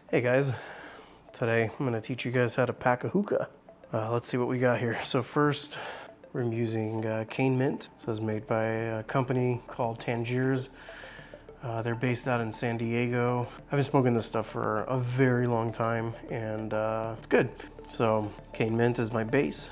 Hey guys, today I'm going to teach you guys how to pack a hookah. Let's see what we got here. So first, we're using cane mint. So it's made by a company called Tangiers. They're based out in San Diego. I've been smoking this stuff for a very long time and it's good. So cane mint is my base.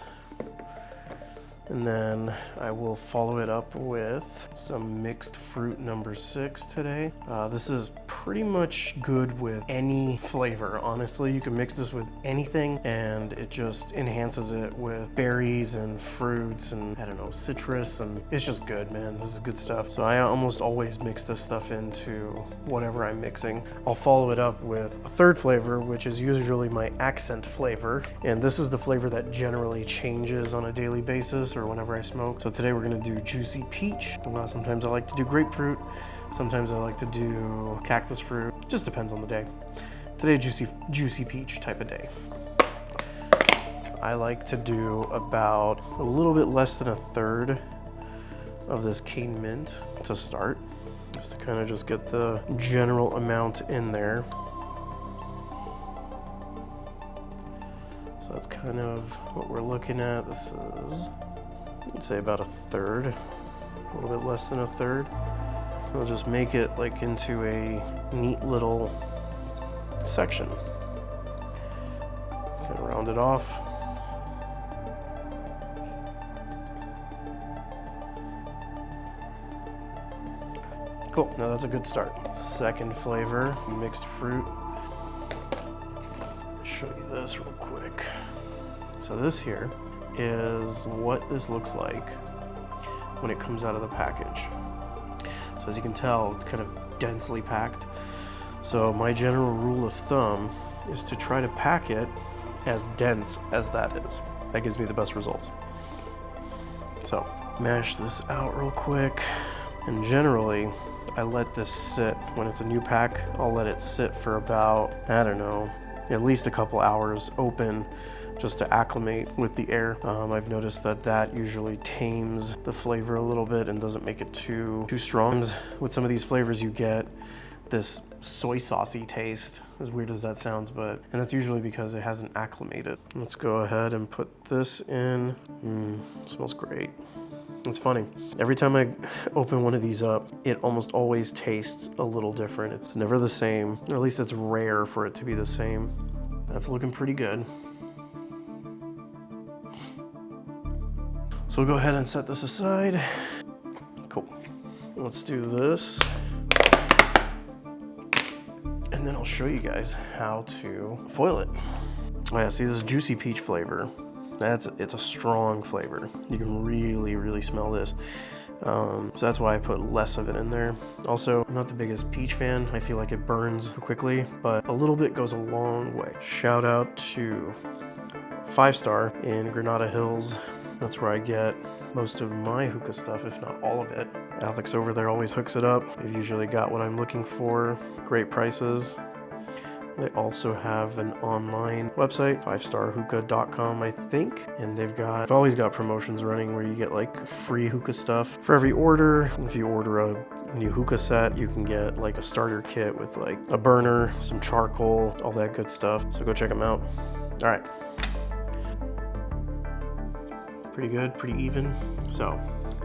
And then I will follow it up with some mixed fruit number 6 today. This is pretty much good with any flavor. Honestly, you can mix this with anything and it just enhances it with berries and fruits and I don't know, citrus, and it's just good, man. This is good stuff. So I almost always mix this stuff into whatever I'm mixing. I'll follow it up with a third flavor, which is usually my accent flavor. And this is the flavor that generally changes on a daily basis or whenever I smoke. So today we're gonna do juicy peach. Sometimes I like to do grapefruit. Sometimes I like to do cactus fruit. Just depends on the day. Today, juicy peach type of day. I like to do about a little bit less than a third of this cane mint to start, just to kind of just get the general amount in there. So that's kind of what we're looking at. This is, I'd say about a third, a little bit less than a third. We'll just make it like into a neat little section. Kind of round it off. Cool, now that's a good start. Second flavor, mixed fruit. I'll show you this real quick. So this here is what this looks like when it comes out of the package. So as you can tell, it's kind of densely packed. So my general rule of thumb is to try to pack it as dense as that is. That gives me the best results. So mash this out real quick. And generally, I let this sit. When it's a new pack, I'll let it sit for about, I don't know, at least a couple hours open, just to acclimate with the air. I've noticed that usually tames the flavor a little bit and doesn't make it too strong. With some of these flavors you get this soy saucy taste, as weird as that sounds, and that's usually because it hasn't acclimated. Let's go ahead and put this in. It smells great. It's funny, every time I open one of these up, it almost always tastes a little different. It's never the same, or at least it's rare for it to be the same. That's looking pretty good. So we'll go ahead and set this aside. Cool. Let's do this. And then I'll show you guys how to foil it. Oh yeah, see this juicy peach flavor. It's a strong flavor. You can really smell this. So that's why I put less of it in there. Also, I'm not the biggest peach fan. I feel like it burns quickly, but a little bit goes a long way. Shout out to 5 Star in Granada Hills. That's where I get most of my hookah stuff, if not all of it. Alex over there always hooks it up. They've usually got what I'm looking for. Great prices. They also have an online website, 5starhookah.com, I think. And they've always got promotions running where you get like free hookah stuff for every order. If you order a new hookah set, you can get like a starter kit with like a burner, some charcoal, all that good stuff. So go check them out. All right. Pretty good, pretty even. So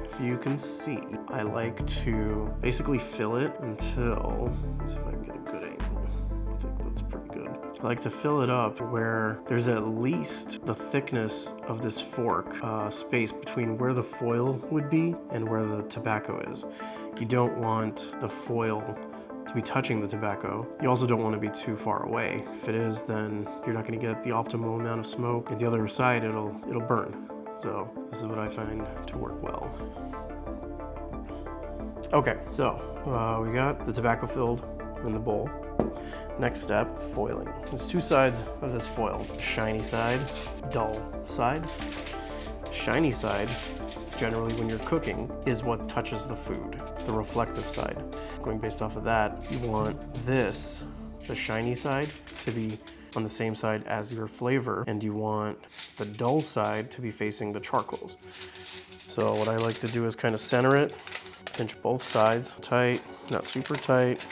if you can see, I like to basically fill it until, let's see if I can get a good angle. I think that's pretty good. I like to fill it up where there's at least the thickness of this fork space between where the foil would be and where the tobacco is. You don't want the foil to be touching the tobacco. You also don't want to be too far away. If it is, then you're not going to get the optimal amount of smoke, and the other side it'll burn. So this is what I find to work well. Okay, so we got the tobacco filled in the bowl. Next step, foiling. There's 2 sides of this foil. Shiny side, dull side. Shiny side, generally when you're cooking, is what touches the food, the reflective side. Going based off of that, you want this, the shiny side, to be on the same side as your flavor, and you want the dull side to be facing the charcoals. So what I like to do is kind of center it, pinch both sides tight, not super tight.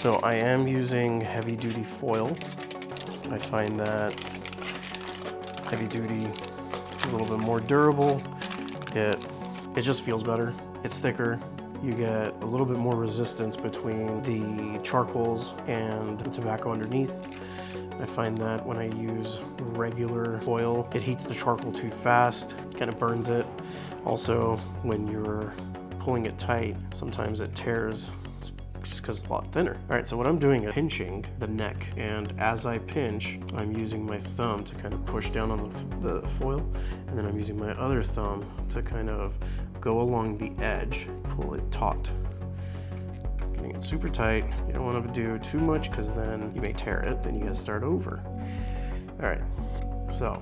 So I am using heavy duty foil. I find that heavy duty is a little bit more durable. It just feels better. It's thicker. You get a little bit more resistance between the charcoals and the tobacco underneath. I find that when I use regular foil, it heats the charcoal too fast, kind of burns it. Also, when you're pulling it tight, sometimes it tears just because it's a lot thinner. All right, so what I'm doing is pinching the neck, and as I pinch, I'm using my thumb to kind of push down on the foil, and then I'm using my other thumb to kind of go along the edge, pull it taut. Getting it super tight. You don't want to do too much because then you may tear it, then you gotta start over. All right, so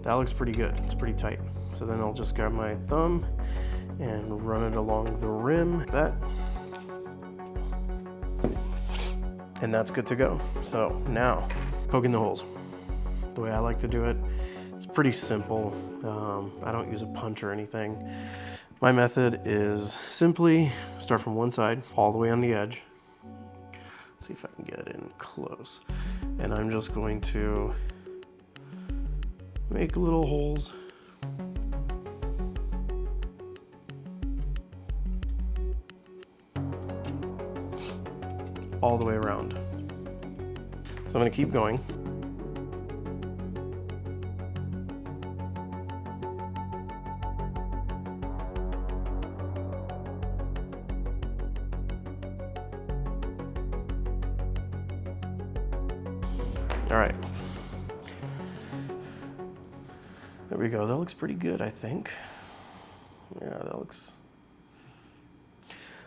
that looks pretty good. It's pretty tight. So then I'll just grab my thumb and run it along the rim, like that. And that's good to go. So now, poking the holes. The way I like to do it, it's pretty simple. I don't use a punch or anything. My method is simply start from one side, all the way on the edge. Let's see if I can get in close. And I'm just going to make little holes. All the way around. So I'm going to keep going. All right. There we go. That looks pretty good, I think. Yeah, that looks...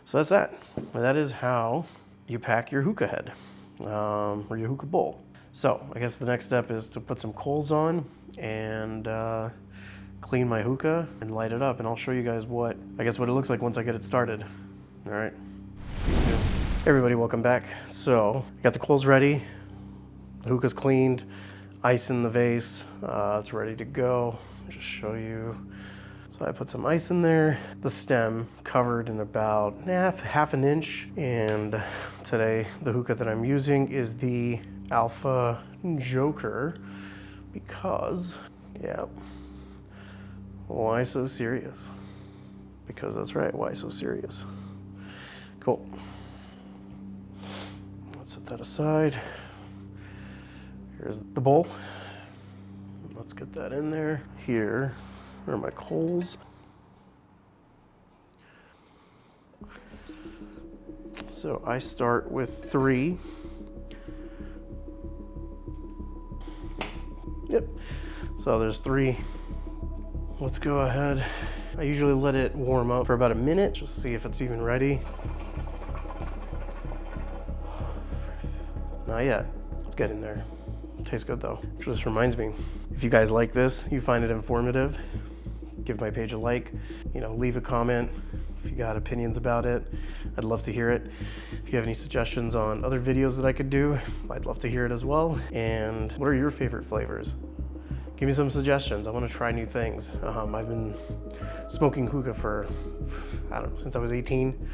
So that's that. That is how you pack your hookah head, or your hookah bowl. So I guess the next step is to put some coals on and clean my hookah and light it up, and I'll show you guys what it looks like once I get it started. All right, see you soon. Hey everybody, welcome back. So I got the coals ready, the hookah's cleaned, ice in the vase, it's ready to go. I'll just show you. So I put some ice in there, the stem covered in about half an inch. And today the hookah that I'm using is the Alpha Joker because, yeah, why so serious? Because that's right, why so serious? Cool. Let's set that aside. Here's the bowl. Let's get that in there. Here are my coals. So I start with 3. Yep. So there's 3. Let's go ahead. I usually let it warm up for about a minute, just see if it's even ready. Not yet. Let's get in there. Tastes good though. This reminds me, if you guys like this, you find it informative, give my page a like, leave a comment if you got opinions about it. I'd love to hear it. If you have any suggestions on other videos that I could do, I'd love to hear it as well. And what are your favorite flavors? Give me some suggestions. I want to try new things. I've been smoking hookah for, since I was 18.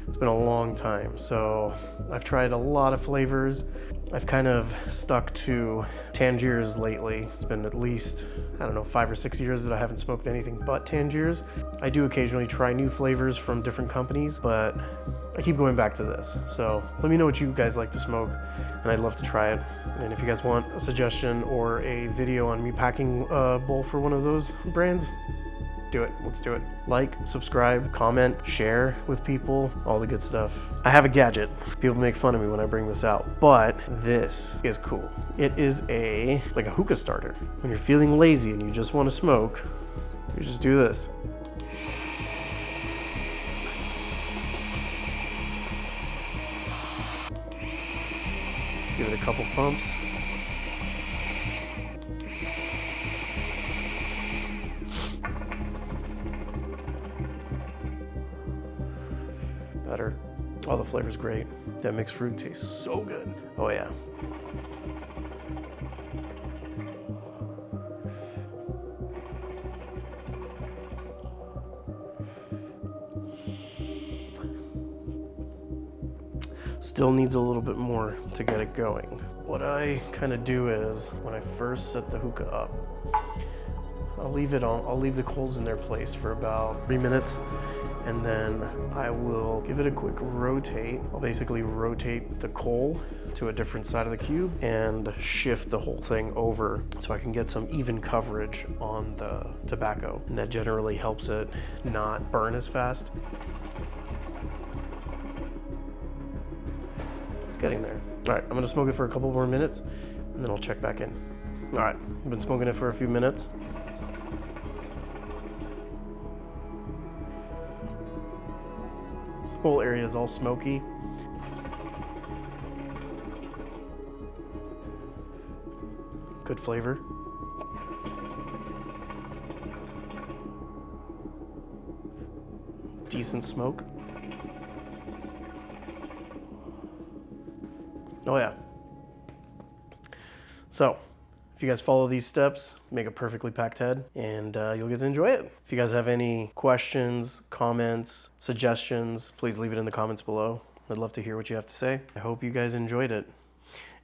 It's been a long time. So I've tried a lot of flavors. I've kind of stuck to Tangiers lately. It's been at least, 5 or 6 years that I haven't smoked anything but Tangiers. I do occasionally try new flavors from different companies, but I keep going back to this. So let me know what you guys like to smoke, and I'd love to try it. And if you guys want a suggestion or a video on me packing a bowl for one of those brands, do it. Let's do it. Like, subscribe, comment, share with people, all the good stuff. I have a gadget. People make fun of me when I bring this out, but this is cool. It is like a hookah starter. When you're feeling lazy and you just want to smoke, you just do this. Give it a couple pumps. Better. Oh, the flavor's great. That mixed fruit tastes so good. Oh yeah. Still needs a little bit more to get it going. What I kind of do is, when I first set the hookah up, I'll leave the coals in their place for about 3 minutes, and then I will give it a quick rotate. I'll basically rotate the coal to a different side of the cube and shift the whole thing over so I can get some even coverage on the tobacco. And that generally helps it not burn as fast. It's getting there. All right, I'm gonna smoke it for a couple more minutes and then I'll check back in. All right, I've been smoking it for a few minutes. This whole area is all smoky. Good flavor. Decent smoke. Oh yeah. So, if you guys follow these steps, make a perfectly packed head, and you'll get to enjoy it. If you guys have any questions, comments, suggestions, please leave it in the comments below. I'd love to hear what you have to say. I hope you guys enjoyed it.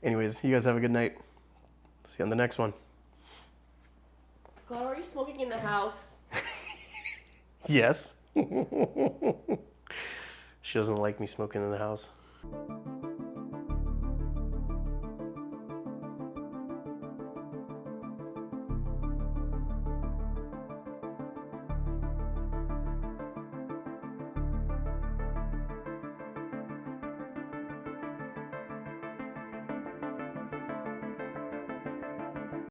Anyways, you guys have a good night. See you on the next one. God, are you smoking in the house? Yes. She doesn't like me smoking in the house.